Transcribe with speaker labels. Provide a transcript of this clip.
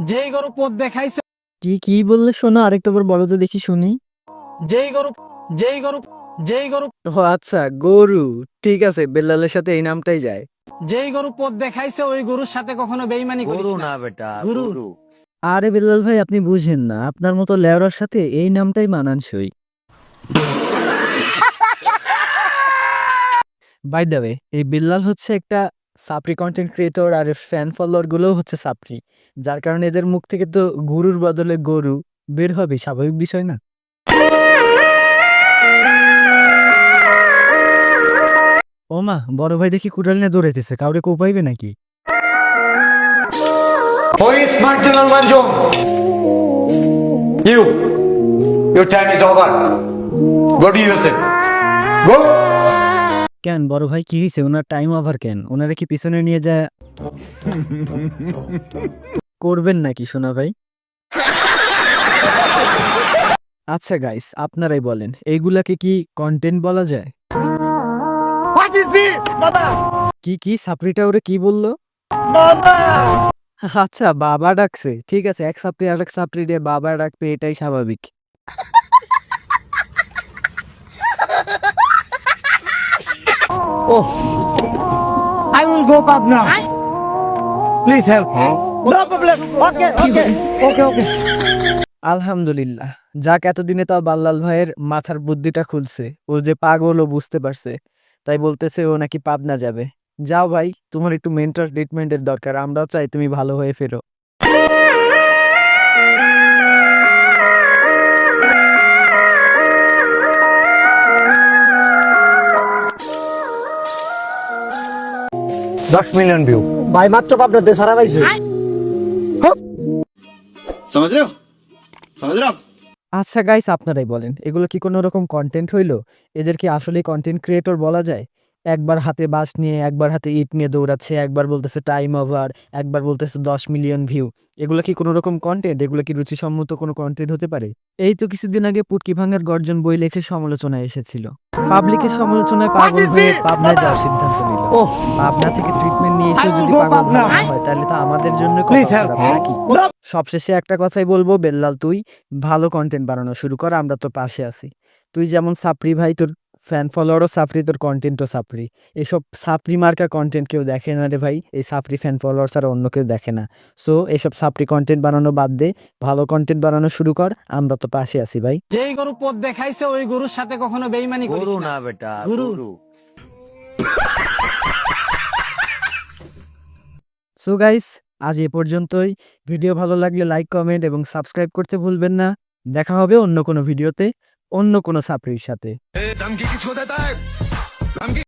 Speaker 1: যেই গরু পথ দেখাইছে,
Speaker 2: কি কি বললে শোনো, আরেকটা বার বলো তো দেখি শুনি।
Speaker 1: যেই গরু যেই গরু যেই গরু
Speaker 2: ও আচ্ছা, গরু। ঠিক আছে, বেল্লালের সাথে এই নামটাই যায়।
Speaker 1: যেই গরু পথ দেখাইছে ওই গরুর সাথে কখনো বেইমানি করিস
Speaker 3: গরু
Speaker 1: না
Speaker 3: না বেটা,
Speaker 1: গুরু।
Speaker 3: গরু।
Speaker 2: আরে বেল্লাল ভাই, আপনি বুঝেন না, আপনার মতো লেওরার সাথে এই নামটাই মানানসই। বাই দ্য ওয়ে, এই বিল্লাল হচ্ছে একটা সাপ্রি কন্টেন্ট ক্রিয়েটর, আর ফ্যান ফলোয়ার গুলোও হচ্ছে সাপ্রি, যার কারণে এদের মুখ থেকে তো গুরুর বদলে গরু বের হবে, স্বাভাবিক বিষয় না? ও মা, বড় ভাই দেখি কুড়াল নিয়ে দৌড়াইতেছে, কাউরে কোপাইবে নাকি?
Speaker 3: Who is marginal Manjum? You. Your time is over. Go to USA. Go.
Speaker 2: কেন বড় ভাই, কি হয়েছে? ওনার টাইম ওভার কেন? ওনারা কি পিছনে নিয়ে যায় করবেন নাকি সোনা ভাই? আচ্ছা গাইস, আপনারাই বলেন, এইগুলাকে কি কন্টেন্ট বলা যায়?
Speaker 3: What is this? Baba.
Speaker 2: কি কি সাপ্রিটা ওরে কি বললো? আচ্ছা, বাবা ডাকছে, ঠিক আছে, এক সাপ্রি আর এক সাপ্রি দিয়ে বাবা ডাকবে, এটাই স্বাভাবিক।
Speaker 1: I will go pub now. Please help. No problem. Okay.
Speaker 2: আলহামদুলিল্লাহ, যাক এতদিনে তাও বাল্লাল ভাইয়ের মাথার বুদ্ধিটা খুলছে, ও যে পাগল ও বুঝতে পারছে, তাই বলতেছে ও নাকি পাবনা যাবে। যাও ভাই, তোমার একটু মেন্টাল ট্রিটমেন্টের দরকার, আমরাও চাই তুমি ভালো হয়ে ফেরো।
Speaker 3: $10 million view.
Speaker 4: भाई मात्र पापना दे सारा भाई से
Speaker 5: समझ रहे हो समझ रहे हो आप?
Speaker 2: আচ্ছা গাইস, আপনারাই বলেন, এগুলো কি কোনো রকম কন্টেন্ট হইলো? এদের কি আসলে কন্টেন্ট ক্রিয়েটর বলা যায়? একবার হাতে বাঁশ নিয়ে, একবার হাতে ইট নিয়ে দৌড়াচ্ছে, একবার বলতেছে টাইম ওভার, একবার বলতেছে 10 মিলিয়ন ভিউ। এগুলো কি কোনো রকম কন্টেন্ট? এগুলো কি রুচিসম্মত কোনো কন্টেন্ট হতে পারে? এই তো কিছুদিন আগে পুটকি ভাঙার গর্জন বই লিখে সমালোচনায় এসেছিল, পাবলিকের সমালোচনায় পাগল হয়ে পাবনায় যাওয়ার সিদ্ধান্ত নিল। পাবনা থেকে ট্রিটমেন্ট নিয়ে এসে যদি পাগল না হয়, তাহলে তো আমাদের জন্য নাকি? সবশেষে একটা কথাই বলবো, বেল্লাল তুই ভালো কন্টেন্ট বানানো শুরু কর, আমরা তোর পাশে আছি। তুই যেমন সাপ্রি ভাই, তোর ফ্যান ফলোয়ারও সাপ্রি, তোর কন্টেন্টও সাপ্রি। এসব সাপ্রি মার্কা কন্টেন্ট কেউ দেখে না রে ভাই, এই সাপ্রি ফ্যান ফলোয়ার ছাড়া অন্য কেউ দেখে না। সো এসব সাপ্রি কন্টেন্ট বানানো বাদ দে, ভালো কন্টেন্ট বানানো শুরু কর, আমরা তো পাশে আছি ভাই।
Speaker 1: যেই গরু পথ দেখাইছে ওই গরুর সাথে কখনো বেইমানি করিস
Speaker 3: গরু
Speaker 1: না
Speaker 3: না বেটা,
Speaker 1: গুরু।
Speaker 3: গরু।
Speaker 2: সো গাইস, আজ এ পর্যন্তই। ভিডিও ভালো লাগলে লাইক, কমেন্ট এবং সাবস্ক্রাইব করতে ভুলবেন না। দেখা হবে অন্য কোনো ভিডিওতে, অন্য কোনো সাপ্রির সাথে।